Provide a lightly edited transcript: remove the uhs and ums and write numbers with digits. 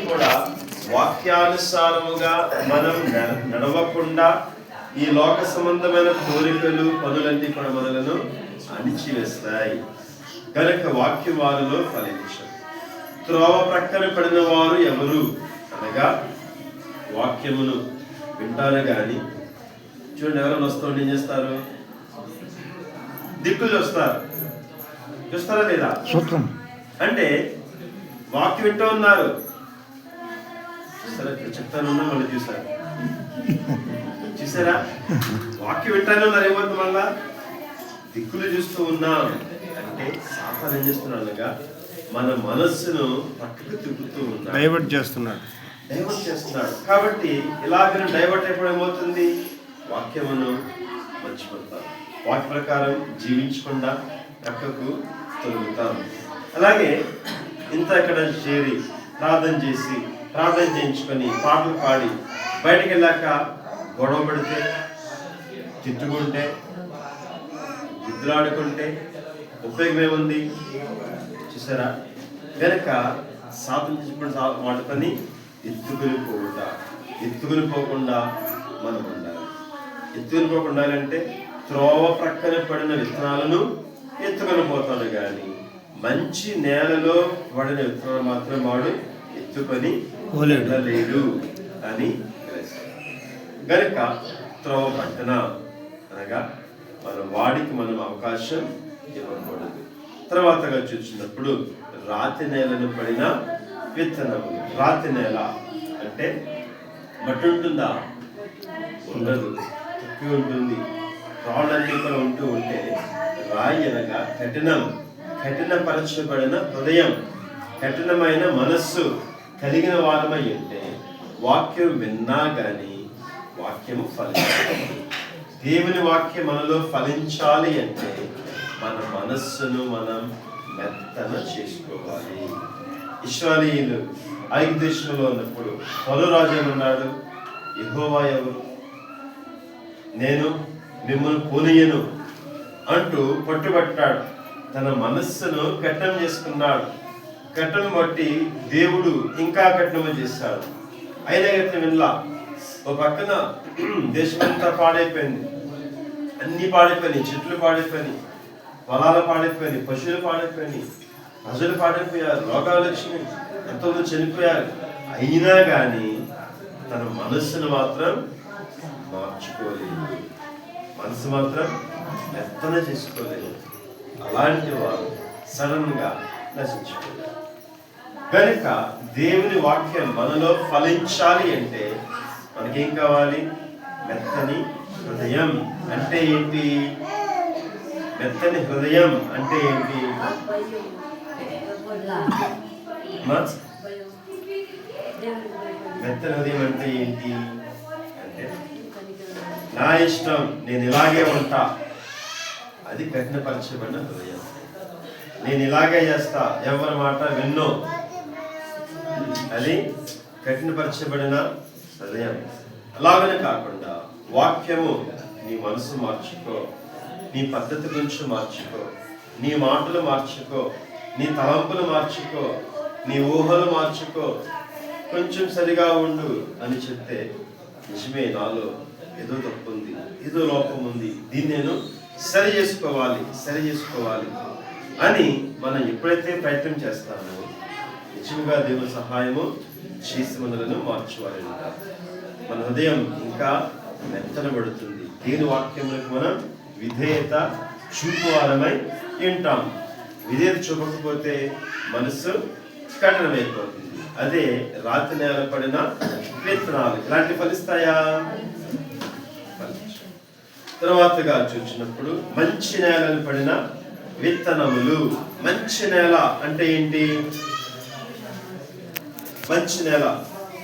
కూడా వాక్యానుసారముగా మనం నడవకుండా ఈ లోక సంబంధమైన కోరికలు పనులన్నీ కూడా మనలను అణిచివేస్తాయి. కనుక వాక్యం వారిలో ఫలించదు. త్రోవ ప్రక్కన పడిన వారు ఎవరు అనగా వాక్యమును వింటారు గాని, చూడండి ఎవరైనా వస్తుంటే ఏం చేస్తారు? దిక్కులు చూస్తారా లేదా? అంటే వాక్యం వింటూ ఉన్నారు, చెప్తాను మళ్ళీ చూసారా? వాక్యం వింటానే ఉన్నారు, ఏమవుతుంది మళ్ళా దిక్కులు చూస్తూ ఉన్నాం అంటే సాతాను ఏం చేస్తున్నాడుగా మన మనస్సును పక్కకు తిప్పుతూ ఉన్నాడు, డైవర్ట్ చేస్తున్నాడు. కాబట్టి ఇలాగ డైవర్ట్ అయిపోవడం ఏమవుతుంది? వాక్యమును మర్చిపోతాం, వాక్య ప్రకారం జీవించకుండా పక్కకు తొలుగుతాం. అలాగే ఇంత ఇక్కడ చేరి ప్రార్థన చేయించుకొని పాటలు పాడి బయటకు వెళ్ళాక గొడవ పడితే, తిట్టుకుంటే, గుద్దులాడుకుంటే ఉపయోగం ఏముంది? చూసారా? కనుక సాధించుకుని వాటిని ఎత్తుకుని పోకుండా మనం ఉండాలి. ఎత్తుకుని పోకుండా అంటే త్రోవ ప్రక్కన పడిన విత్తనాలను ఎత్తుకొని పోతాడు కానీ మంచి నేలలో పడిన విత్తనాలు మాత్రం వాడు ఎత్తుకొని లేడు అని గనుక త్రోవ పక్కన అనగా వాడికి మనం అవకాశం ఇవ్వకూడదు. తర్వాతగా చూసినప్పుడు రాతి నేలను పడిన విత్తనములు. రాతి నేల అంటే మట్టి ఉంటుందా? ఉండదు, తక్కువ ఉంటుంది. రాళ్ళన్నీ కూడా ఉంటే రాయి అనగా కఠినపరచబడిన హృదయం, కఠినమైన మనస్సు కలిగిన వారమై ఉంటే వాక్యం విన్నా గాని వాక్యము ఫలించాలి. దేవుని వాక్యం మనలో ఫలించాలి అంటే మన మనస్సును మనం మెత్తన చేసుకోవాలి. ఇశ్రాయేలీయులు ఐగుప్తు దేశంలో ఉన్నప్పుడు ఫరో రాజు ఉన్నాడు, యెహోవా ఎవరు? నేను మిమ్మల్ని పోనీయను అంటూ పట్టుబట్టాడు. తన మనస్సును కఠినం చేసుకున్నాడు. కఠినం బట్టి దేవుడు ఇంకా కఠినం చేశాడు. అయినా కఠినం వినలా. ఒక పక్కన దేశమంతా పాడైపోయింది, అన్ని పాడైపోయినాయి, చెట్లు పాడైపోయినాయి, పొలాలు పాడైపోయినాయి, పశువులు పాడైపోయినాయి, ప్రజలు పాడైపోయారు, రోగాలు వచ్చినాయి, ఎంతోమంది చనిపోయారు. అయినా కానీ తన మనస్సును మాత్రం మార్చుకోలేదు, మనసు మాత్రం మెత్తన చేసుకోలేదు. అలాంటి వారు సడన్ గా నశించుకోలేదు. కనుక దేవుని వాక్యం మనలో ఫలించాలి అంటే మనకేం కావాలి? మెత్తని హృదయం. అంటే ఏంటి? మెత్తని హృదయం అంటే ఏంటి? మెత్తని హృదయం అంటే ఏంటి అంటే నా ఇష్టం, నేను ఇలాగే ఉంటా, అది కఠినపరచబడిన హృదయం. నేను ఇలాగే చేస్తా, ఎవరి మాట విన్నో, అది కఠినపరచబడిన హృదయం. అలాగనే కాకుండా వాక్యము నీ మనసు మార్చుకో, నీ పద్ధతి గురించి మార్చుకో, నీ మాటలు మార్చుకో, నీ తలంపులు మార్చుకో, నీ ఊహలు మార్చుకో, కొంచెం సరిగా ఉండు అని చెప్తే నిజమే, నాలో ఏదో తప్పు ఉంది, ఏదో లోపం ఉంది, దీన్ని నేను సరి చేసుకోవాలి అని మనం ఎప్పుడైతే ప్రయత్నం చేస్తామో నిజంగా దేవుని సహాయము చేసి మనలను మార్చువాలి. మన హృదయం ఇంకా మెత్తనబడుతుంది. దేవుని వాక్యములకు మనం విధేయత చూపువారమై ఉంటాం. విధేయత చూపకపోతే మనసు కఠినమైపోతుంది. అదే రాతి నేల పడిన విత్తనాలు ఇలాంటి ఫలిస్తాయా? తర్వాతగా చూసినప్పుడు మంచి నేలను పడిన విత్తనములు. మంచి నేల అంటే ఏంటి? మంచి నేల